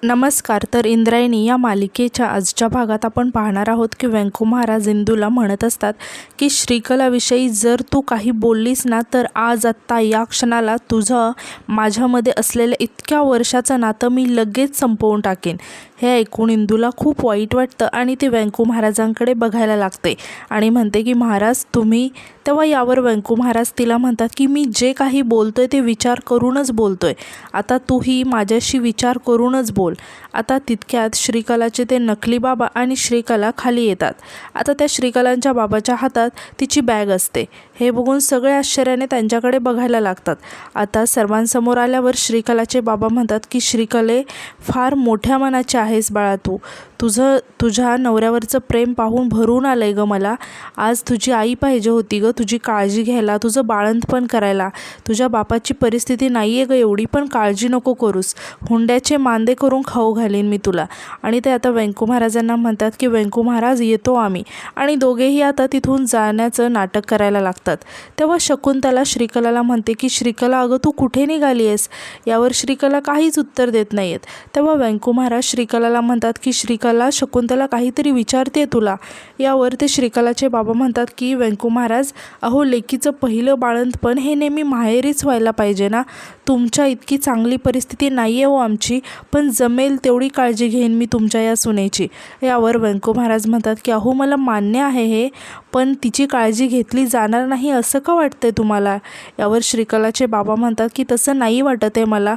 नमस्कार. तर इंद्रायणी या मालिकेच्या आजच्या भागात आपण पाहणार आहोत की व्यंकू महाराज इंदूला म्हणत असतात की श्रीकलाविषयी जर तू काही बोललीस ना तर आज आत्ता या क्षणाला तुझं माझ्यामध्ये असलेलं इतक्या वर्षाचं नातं मी लगेच संपवून टाकेन. हे ऐकून इंदूला खूप वाईट वाटतं आणि ती व्यंकू महाराजांकडे बघायला लागते आणि म्हणते की महाराज तुम्ही. तेव्हा यावर व्यंकू महाराज तिला म्हणतात की मी जे काही बोलतोय ते विचार करूनच बोलतोय. आता तूही माझ्याशी विचार करूनच बोल. आता तितक्यात श्रीकलाचे ते नकली बाबा आणि श्रीकला खाली येतात. आता त्या श्रीकलांच्या बाबाच्या हातात तिची बॅग असते. हे बघून सगळे आश्चर्याने त्यांच्याकडे बघायला लागतात. आता सर्वांसमोर आल्यावर श्रीकलाचे बाबा म्हणतात की श्रीकले, फार मोठ्या मनाची आहेस बाळा तू. तुझ्या नवऱ्यावरचं प्रेम पाहून भरून आलंय ग मला. आज तुझी आई पाहिजे होती ग तुझी काळजी घ्यायला, तुझं बाळंतपण करायला. तुझ्या बापाची परिस्थिती नाही आहे ग एवढी, पण काळजी नको करूस. हुंड्याचे मांदे करून खाऊ घालीन मी तुला. आणि ते आता व्यंकू महाराजांना म्हणतात की व्यंकू महाराज येतो आम्ही. आणि दोघेही आता तिथून जाण्याचं नाटक करायला लागतात. तेव्हा शकुंतला श्रीकलाला म्हणते की श्रीकला अगं तू कुठे निघाली आहेस. यावर श्रीकला काहीच उत्तर देत नाहीत. तेव्हा व्यंकू महाराज श्रीकलाला म्हणतात की श्रीकला, शकुंतला काहीतरी विचारते तुला. यावर ते श्रीकलाचे बाबा म्हणतात की व्यंकू महाराज, अहो लेकीचं पहिलं बाळंतपण हे नेहमी माहेरीच व्हायला पाहिजे ना. तुमच्या इतकी चांगली परिस्थिती नाही आहे हो आमची, पण जमेल तेवढी काळजी घेईन मी तुमच्या या सुनेची. यावर व्यंकू महाराज म्हणतात की अहो मला मान्य आहे हे, पण तिची काळजी घेतली जाणार नाही असं का वाटतंय तुम्हाला. यावर श्रीकलाचे बाबा म्हणतात की तसं नाही वाटत आहे मला.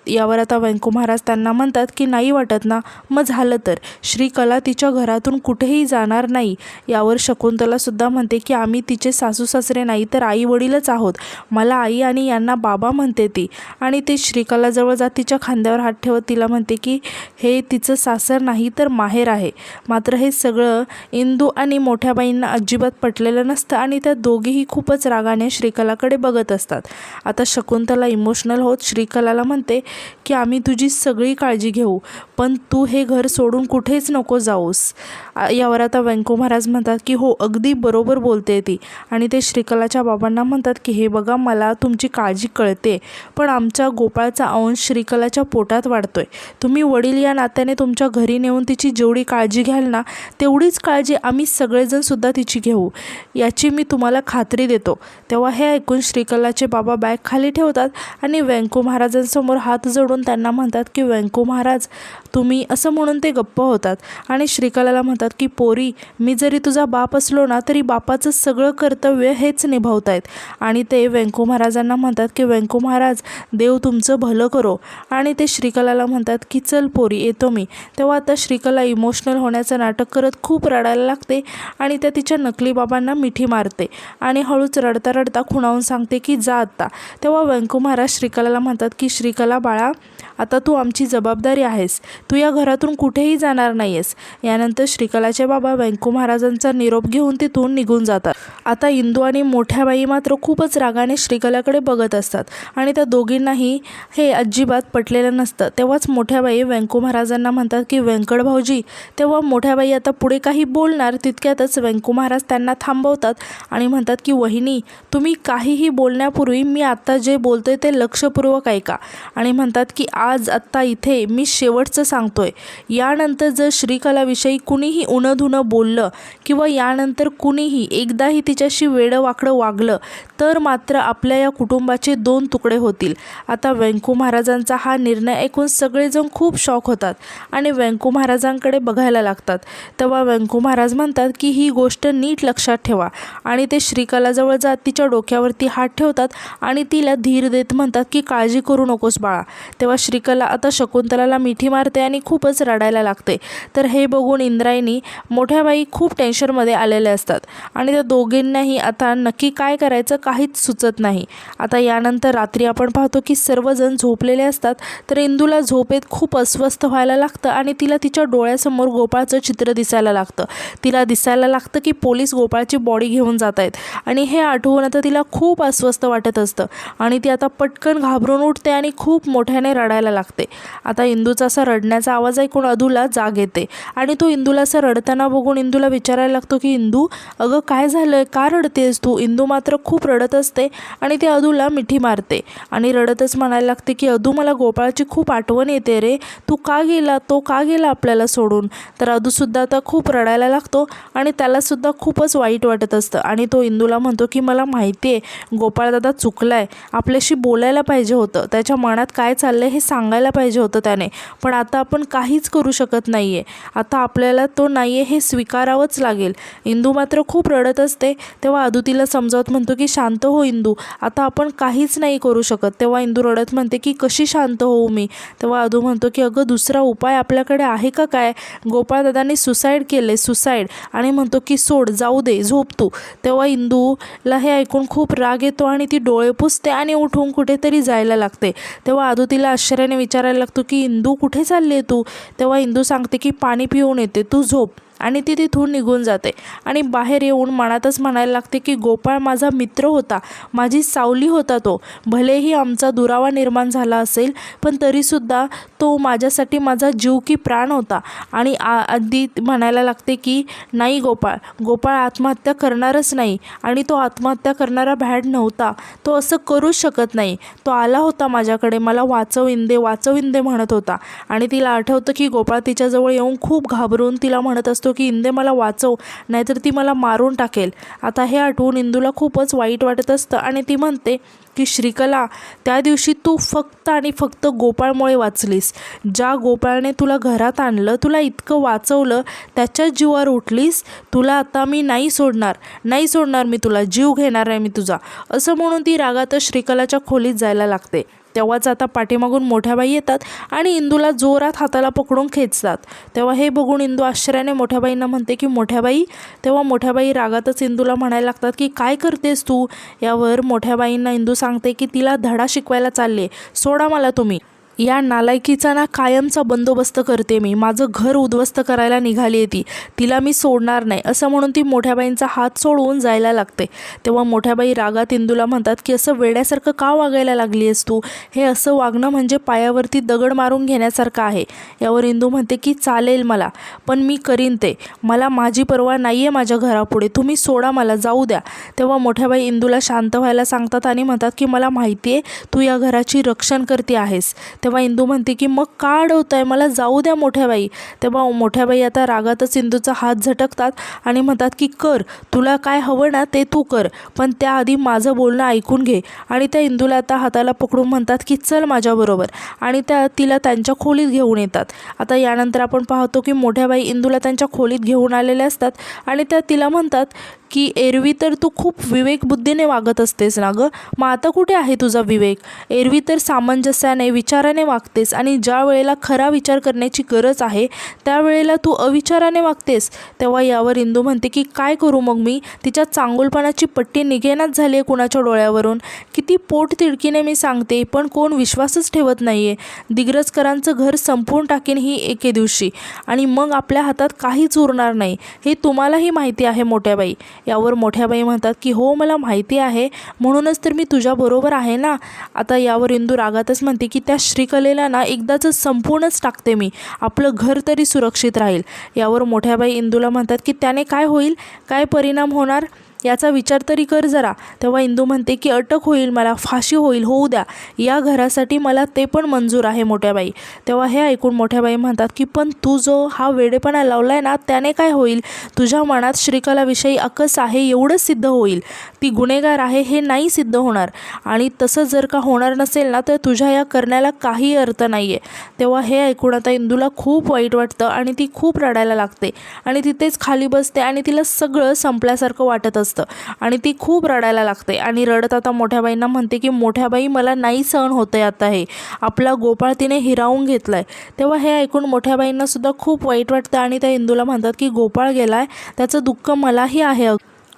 यावर आता व्यंकू महाराज त्यांना म्हणतात की नाही वाटत ना, मग झालं तर श्रीकला तिच्या घरातून कुठेही जाणार नाही. यावर शकुंतलासुद्धा म्हणते की आम्ही तिचे सासू सासरे नाही तर आई वडीलच आहोत. मला आई आणि यांना बाबा म्हणते ती. आणि ते श्रीकलाजवळ जात तिच्या खांद्यावर हात ठेवत तिला म्हणते की हे तिचं सासर नाही तर माहेर आहे. मात्र हे सगळं इंदू आणि मोठ्या बाईंना अजिबात पटलेलं नसतं आणि त्या दोघीही खूपच रागाने श्रीकलाकडे बघत असतात. आता शकुंतला इमोशनल होत श्रीकलाला म्हणते की आम्ही तुझी सगळी काळजी घेऊ, पण तू हे घर सोडून कुठेच नको जाऊस. यावर आता व्यंकू महाराज म्हणतात की हो अगदी बरोबर बोलते ती. आणि ते श्रीकलाच्या बाबांना म्हणतात की हे बघा मला तुमची काळजी कळते, पण आमच्या गोपाळचा अंश श्रीकलाच्या पोटात वाढतोय. तुम्ही वडील या नात्याने तुमच्या घरी नेऊन तिची जेवढी काळजी घ्याल ना तेवढीच काळजी आम्ही सगळेजणसुद्धा तिची घेऊ, याची मी तुम्हाला खात्री देतो. तेव्हा हे ऐकून श्रीकलाचे बाबा बॅग खाली ठेवतात आणि व्यंकू महाराजांसमोर हात जोडून त्यांना म्हणतात की व्यंकू महाराज तुम्ही, असं म्हणून ते गप्प होतात. आणि श्रीकलाला म्हणतात की पोरी, मी जरी तुझा बाप असलो ना तरी बापाचं सगळं कर्तव्य हेच निभावतायत. आणि ते व्यंकू महाराजांना म्हणतात की व्यंकू महाराज देव तुमचं भलं करो. आणि ते श्रीकलाला म्हणतात की चल पोरी येतो मी. तेव्हा आता श्रीकला इमोशनल होण्याचं नाटक करत खूप रडायला लागते आणि त्या तिच्या नकली बाबांना मिठी मारते आणि हळूच रडता रडता खुणावून सांगते की जा आत्ता. तेव्हा व्यंकू महाराज श्रीकलाला म्हणतात की श्रीकला बाळा, आता तू आमची जबाबदारी आहेस. तू या घरातून कुठेही जाणार नाही आहेस. यानंतर श्रीकलाचे बाबा व्यंकू महाराजांचा निरोप घेऊन तिथून निघून जातात. आता इंदू आणि मोठ्या बाई मात्र खूपच रागाने श्रीकलाकडे बघत असतात आणि त्या दोघींनाही हे अजिबात पटलेलं नसतं. तेव्हाच मोठ्या बाई व्यंकू महाराजांना म्हणतात की व्यंकट भाऊजी. तेव्हा मोठ्या बाई आता पुढे काही बोलणार तितक्यातच व्यंकू महाराज त्यांना थांबवतात आणि म्हणतात की वहिनी, तुम्ही काहीही बोलण्यापूर्वी मी आता जे बोलतोय ते लक्षपूर्वक ऐका. आणि म्हणतात की आज आत्ता इथे मी शेवटचं सांगतोय, यानंतर जर श्रीकलाविषयी कुणीही उणंधुणं बोललं किंवा यानंतर कुणीही एकदाही तिच्याशी वेडंवाकडं वागलं तर मात्र आपल्या या कुटुंबाचे 2 तुकडे होतील. आता व्यंकू महाराजांचा हा निर्णय ऐकून सगळेजण खूप शॉक होतात आणि व्यंकू महाराजांकडे बघायला लागतात. तेव्हा व्यंकू महाराज म्हणतात की ही गोष्ट नीट लक्षात ठेवा. आणि ते श्रीकलाजवळ जात तिच्या डोक्यावरती हात ठेवतात आणि तिला धीर देत म्हणतात की काळजी करू नकोस बाळा. तेव्हा श्रीकला आता शकुंतलाला मिठी मारते आणि खूपच रडायला लागते. तर हे बघून इंद्रायणी मोठ्या बाई खूप टेन्शनमध्ये आलेले असतात आणि त्या दोघींनाही आता नक्की काय करायचं काहीच सुचत नाही. आता यानंतर रात्री आपण पाहतो की सर्वजण झोपलेले असतात. तर इंदूला झोपेत खूप अस्वस्थ व्हायला लागतं आणि तिला तिच्या डोळ्यासमोर गोपाळचं चित्र दिसायला लागतं. तिला दिसायला लागतं की पोलीस गोपाळची बॉडी घेऊन जात आहेत आणि हे आठवून आता तिला खूप अस्वस्थ वाटत असतं आणि ती आता पटकन घाबरून उठते आणि खूप मोठ्याने रडायला लागते. आता इंदूचा असा रडण्याचा आवाज ऐकून अदूला जाग येते आणि तो इंदूला असं रडताना बघून इंदूला विचारायला लागतो की इंदू, अगं काय झालंय, का रडतेस तू? इंदू मात्र खूप रडत असते आणि ती अदूला मिठी मारते आणि रडतच म्हणायला लागते की अदू, मला गोपाळची खूप आठवण येते रे, तू का गेला, तो का गेला आपल्याला सोडून? तर अदूसुद्धा आता खूप रडायला लागतो आणि त्यालासुद्धा खूपच वाईट वाटत असतं आणि तो इंदूला म्हणतो की मला माहिती आहे गोपाळ दादा चुकलाय, आपल्याशी बोलायला पाहिजे होतं, त्याच्या मनात काय चाललंय हे सांगायला पाहिजे होतं त्याने, पण आता आपण काहीच करू शकत नाही आहे, आता आपल्याला तो नाही आहे हे स्वीकारावंच लागेल. इंदू मात्र खूप रडत असते. तेव्हा अदू तिला समजावत म्हणतो की शांत हो इंदू, आता आपण काहीच नाही करू शकत. तेव्हा इंदू रडत म्हणते की कशी शांत होऊ मी? तेव्हा अदू म्हणतो की अगं दुसरा उपाय आपल्याकडे आहे का काय? गोपाळ दादांनी सुसाईड केले, सुसाईड, आणि म्हणतो की सोड, जाऊ दे, झोप तू. तेव्हा इंदूला हे ऐकून खूप राग येतो आणि ती डोळे पुसते आणि उठून कुठेतरी जायला लागते. तेव्हा अदू तिला आश्चर्याने विचारायला लागतो की इंदू कुठे चालली आहे तू? तेव्हा इंदू सांगते की पाणी पिऊन येते, तू झोप, आणि ती तिथून निघून जाते आणि बाहेर येऊन मनातच म्हणायला लागते की गोपाळ माझा मित्र होता, माझी सावली होता तो, भलेही आमचा दुरावा निर्माण झाला असेल पण तरीसुद्धा तो माझ्यासाठी माझा जीव की प्राण होता. आणि आधी म्हणायला लागते की नाही, गोपाळ आत्महत्या करणारच नाही आणि तो आत्महत्या करणारा भॅड नव्हता, तो असं करूच शकत नाही, तो आला होता माझ्याकडे, मला वाचव इंदे म्हणत होता. आणि तिला आठवतं की गोपाळ तिच्याजवळ येऊन खूप घाबरून तिला म्हणत असतो की इंदे मला वाचव, नाहीतर ती मला मारून टाकेल. आता हे आठवून इंदूला खूपच वाईट वाटत असतं आणि ती म्हणते की श्रीकला, त्या दिवशी तू फक्त आणि फक्त गोपाळमुळे वाचलीस. ज्या गोपाळने तुला घरात आणलं, तुला इतकं वाचवलं, त्याच्याच जीवावर उठलीस. तुला आता मी नाही सोडणार मी तुला, जीव घेणार आहे मी तुझा, असं म्हणून ती रागातच श्रीकलाच्या खोलीत जायला लागते. तेव्हाच आता पाठीमागून मोठ्याबाई येतात आणि इंदूला जोरात हाताला पकडून खेचतात. तेव्हा हे बघून इंदू आश्चर्याने मोठ्याबाईंना म्हणते की मोठ्याबाई. तेव्हा मोठ्याबाई रागातच इंदूला म्हणायला लागतात की काय करतेस तू? यावर मोठ्याबाईंना इंदू सांगते की तिला धडा शिकवायला चालले, सोडा मला तुम्ही. या नालायकीचा ना कायमचा बंदोबस्त करते मी, माझं घर उद्ध्वस्त करायला निघाली आहे तिला मी सोडणार नाही, असं म्हणून ती मोठ्याबाईंचा हात सोडवून जायला लागते. तेव्हा मोठ्याबाई रागात इंदूला म्हणतात की असं वेड्यासारखं का वागायला लागली आहेस तू? हे असं वागणं म्हणजे पायावरती दगड मारून घेण्यासारखं आहे. यावर इंदू म्हणते की चालेल मला, पण मी करीन ते, मला माझी पर्वा नाही आहे माझ्या घरापुढे, तुम्ही सोडा मला, जाऊ द्या. तेव्हा मोठ्याबाई इंदूला शांत व्हायला सांगतात आणि म्हणतात की मला माहिती आहे तू या घराची रक्षण करते आहेस. तेव्हा इंदू म्हणते की मग का अडवताय, मला जाऊ द्या मोठ्याबाई. तेव्हा मोठ्याबाई आता रागातच इंदूचा हात झटकतात आणि म्हणतात की कर, तुला काय हवं ना ते तू कर, पण त्याआधी माझं बोलणं ऐकून घे. आणि त्या इंदूला आता हाताला पकडून म्हणतात की चल माझ्याबरोबर, आणि तिला त्यांच्या खोलीत घेऊन येतात. आता यानंतर आपण पाहतो की मोठ्याबाई इंदूला त्यांच्या खोलीत घेऊन आलेल्या असतात आणि त्या तिला म्हणतात की एरवी तर तू खूप विवेकबुद्धीने वागत असतेस ना गं, मग आता कुठे आहे तुझा विवेक? एरवी तर सामंजस्याने विचाराने वागतेस आणि ज्या वेळेला खरा विचार करण्याची गरज आहे त्यावेळेला तू अविचाराने वागतेस. तेव्हा यावर इंदू म्हणते की काय करू मग मी? तिच्या चांगुलपणाची पट्टी निघेनाच झाली आहे कुणाच्या डोळ्यावरून. किती पोट तिडकीने मी सांगते पण कोण विश्वासच ठेवत नाही आहे. दिग्रजकरांचं घर संपवून टाकेन ही एके दिवशी, आणि मग आपल्या हातात काहीच उरणार नाही, हे तुम्हालाही माहिती आहे मोठ्याबाई. यावर मोठ्याबाई म्हणतात की हो मला माहिती आहे, म्हणूनच तर मी तुझ्याबरोबर आहे ना. आता यावर इंदू रागातच म्हणते की त्या श्रीकलेला ना एकदाच संपूर्णच टाकते मी, आपलं घर तरी सुरक्षित राहील. यावर मोठ्याबाई इंदूला म्हणतात की त्याने काय होईल, काय परिणाम होणार याचा विचार तरी कर जरा. तेव्हा इंदू म्हणते की अटक होईल, मला फाशी होईल, होऊ द्या, या घरासाठी मला ते पण मंजूर आहे मोठ्याबाई. तेव्हा हे ऐकून मोठ्याबाई म्हणतात की पण तू जो हा वेडेपणा लावलाय ना त्याने काय होईल? तुझ्या मनात श्रीकलाविषयी अकस आहे एवढंच सिद्ध होईल, ती गुन्हेगार आहे हे नाही सिद्ध होणार, आणि तसं जर का होणार नसेल ना तर तुझ्या या करण्याला काही अर्थ नाही आहे. तेव्हा हे ऐकून आता इंदूला खूप वाईट वाटतं आणि ती खूप रडायला लागते आणि तिथेच खाली बसते आणि तिला सगळं संपल्यासारखं वाटत असतं आणि ती खूप रडायला लागते आणि रडत आता मोठ्याबाईंना म्हणते की मोठ्याबाई मला नाही सहन होतंय आता, हे आपला गोपाळ तिने हिरावून घेतलाय. तेव्हा हे ऐकून मोठ्याबाईंना सुद्धा खूप वाईट वाटतं आणि त्या इंदूला म्हणतात की गोपाळ गेलाय त्याचं दुःख मलाही आहे,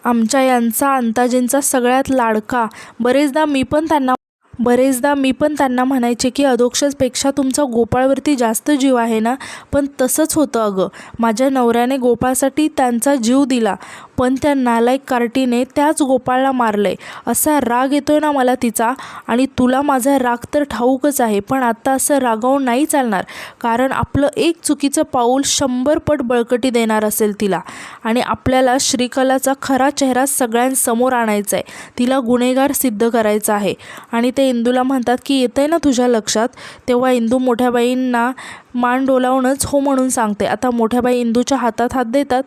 आमच्या यांचा अंताजींचा सगळ्यात लाडका. बरेचदा मी पण त्यांना म्हणायचे की अधोक्षजपेक्षा तुमचा गोपाळवरती जास्त जीव आहे ना, पण तसंच होतं अगं, माझ्या नवऱ्याने गोपाळसाठी त्यांचा जीव दिला, पण त्या नालायक कार्टीने त्याच गोपाळला मारलंय. असा राग येतोय ना मला तिचा. आणि तुला माझा राग तर ठाऊकच आहे, पण आता असं रागावून नाही चालणार, कारण आपलं एक चुकीचं पाऊल 100 पट बळकटी देणार असेल तिला. आणि आपल्याला श्रीकलाचा खरा चेहरा सगळ्यांसमोर आणायचा आहे, तिला गुन्हेगार सिद्ध करायचं आहे. आणि ते इंदूला म्हणतात की येतंय ना तुझ्या लक्षात. तेव्हा इंदू मोठ्या बाईंना मान डोलावूनच हो म्हणून सांगते. आता मोठ्या बाई इंदूच्या हातात हात देतात.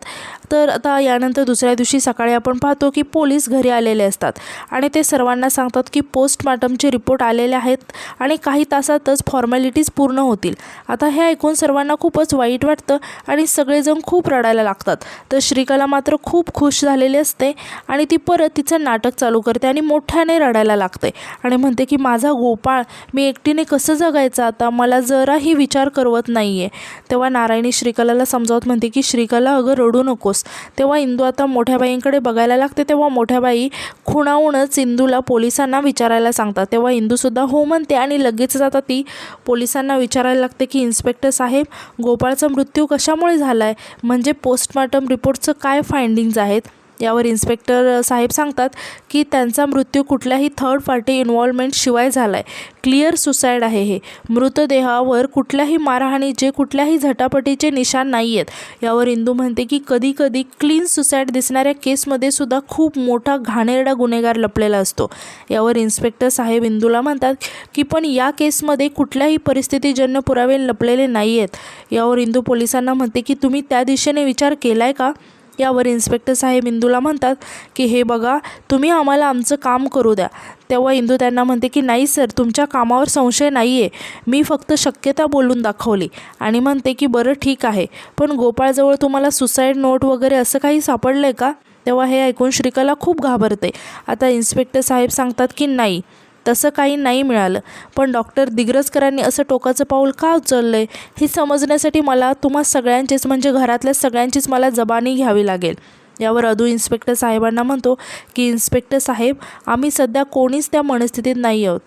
तर आता यानंतर दुसऱ्या दिवशी सकाळी आपण पाहतो की पोलीस घरी आलेले असतात आणि ते सर्वांना सांगतात की पोस्टमार्टमचे रिपोर्ट आलेले आहेत आणि काही तासातच फॉर्मॅलिटीज पूर्ण होतील. आता हे ऐकून सर्वांना खूपच वाईट वाटतं आणि सगळेजण खूप रडायला लागतात. तर श्रीकला मात्र खूप खुश झालेली असते आणि ती परत तिचं नाटक चालू करते आणि मोठ्याने रडायला लागते आणि म्हणते की माझा गोपाळ, मी एकटीने कसं जगायचं आता, मला जराही विचार करवत नाहीये. तेव्हा नारायणी श्रीकलाला समजावत म्हणते की श्रीकला अगं रडू नकोस. तेव्हा इंदू आता मोठ्या बाईंकडे बघायला लागते. तेव्हा मोठ्या बाई खुणावूनच इंदूला पोलिसांना विचारायला सांगतात. तेव्हा इंदूसुद्धा हो म्हणते आणि लगेचच आता ती पोलिसांना विचारायला लागते की इन्स्पेक्टर साहेब, गोपाळचा मृत्यू कशामुळे झाला आहे, म्हणजे पोस्टमार्टम रिपोर्टचं काय फाइंडिंग्ज आहेत. यावर इन्स्पेक्टर साहेब सांगतात की त्यांचा मृत्यू कुठल्याही थर्ड पार्टी इन्व्हॉल्वमेंट शिवाय झाला आहे. क्लिअर सुसाईड आहे हे. मृतदेहावर कुठल्याही मारहाणीचे, कुठल्याही झटापटीचे निशाण नाही आहेत. यावर इंदू म्हणते की कधी कधी क्लीन सुसाईड दिसणाऱ्या केसमध्ये सुद्धा खूप मोठा घाणेरडा गुन्हेगार लपलेला असतो. यावर इन्स्पेक्टर साहेब इंदूला म्हणतात की पण या केसमध्ये कुठल्याही परिस्थितीजन्य पुरावे लपलेले नाही आहेत. यावर इंदू पोलिसांना म्हणते की तुम्ही त्या दिशेने विचार केला आहे का. यावर इन्स्पेक्टर साहेब इंदूला म्हणतात की हे बघा, तुम्ही आम्हाला आमचं काम करू द्या. तेव्हा इंदू त्यांना म्हणते की नाही सर, तुमच्या कामावर संशय नाही आहे, मी फक्त शक्यता बोलून दाखवली. आणि म्हणते की बरं ठीक आहे, पण गोपाळजवळ तुम्हाला सुसाईड नोट वगैरे असं काही सापडलं आहे का. तेव्हा हे ऐकून श्रीकला खूप घाबरते. आता इन्स्पेक्टर साहेब सांगतात की नाही, तसं काही नाही मिळालं, पण डॉक्टर दिग्रजकरांनी असं टोकाचं पाऊल का उचललं आहे हे समजण्यासाठी मला तुम्हा सगळ्यांचीच, म्हणजे घरातल्या सगळ्यांचीच मला जबानी घ्यावी लागेल. यावर अदू इन्स्पेक्टर साहेबांना म्हणतो की इन्स्पेक्टर साहेब, आम्ही सध्या कोणीच त्या मनस्थितीत नाही आहोत.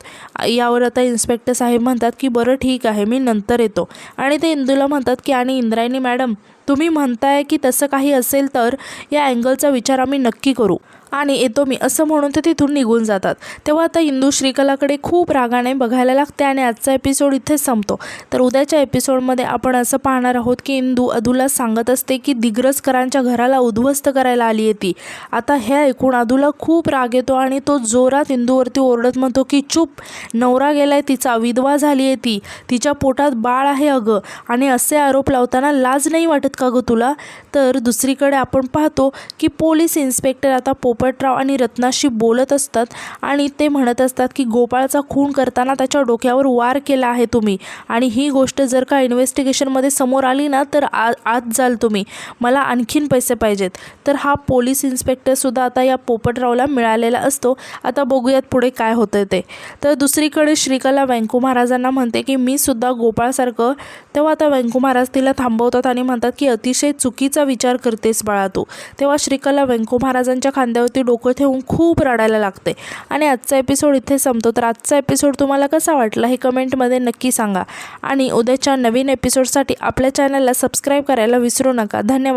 यावर आता इन्स्पेक्टर साहेब म्हणतात की बरं ठीक आहे, मी नंतर येतो. आणि ते इंदूला म्हणतात की आणि इंद्रायणी मॅडम, तुम्ही म्हणताय की तसं काही असेल तर या अँगलचा विचार आम्ही नक्की करू आणि येतो मी, असं म्हणून ते तिथून निघून जातात. तेव्हा आता इंदू श्रीकलाकडे खूप रागाने बघायला लागते आणि आजचा एपिसोड इथेच संपतो. तर उद्याच्या एपिसोडमध्ये आपण असं पाहणार आहोत की इंदू अदूला सांगत असते की दिग्रजकरांच्या घराला उद्ध्वस्त करायला आली आहे ती. आता हे ऐकून अदूला खूप राग येतो आणि तो जोरात इंदूवरती ओरडत म्हणतो की चूप, नवरा गेलाय तिचा, विधवा झाली आहे ती, तिच्या पोटात बाळ आहे अगं, आणि असे आरोप लावताना लाज नाही वाटत का गं तुला. तर दुसरीकडे आपण पाहतो की पोलीस इन्स्पेक्टर आता पोपटराव आणि रत्नाशी बोलत असतात आणि ते म्हणत असतात की गोपाळचा खून करताना त्याच्या डोक्यावर वार केला आहे तुम्ही, आणि ही गोष्ट जर का इन्व्हेस्टिगेशनमध्ये समोर आली ना तर आत जाल तुम्ही, मला आणखीन पैसे पाहिजेत. तर हा पोलीस इन्स्पेक्टरसुद्धा आता या पोपटरावला मिळालेला असतो. आता बघूयात पुढे काय होतं ते. तर दुसरीकडे श्रीकला व्यंकू महाराजांना म्हणते की मी सुद्धा गोपाळसारखं. तेव्हा आता व्यंकू महाराज तिला थांबवतात आणि म्हणतात की अतिशय चुकीचा विचार करतेस बाळा तू. तेव्हा श्रीकला व्यंकू महाराजांच्या खांद्यावरती डोकं ठेवून खूप रडायला लागते. आणि आजचा एपिसोड इथे संपतो. तर आजचा एपिसोड तुम्हाला कसा वाटला हे कमेंटमध्ये नक्की सांगा आणि उद्याच्या नवीन एपिसोडसाठी आपल्या चॅनलला सबस्क्राईब करायला विसरू नका. धन्यवाद.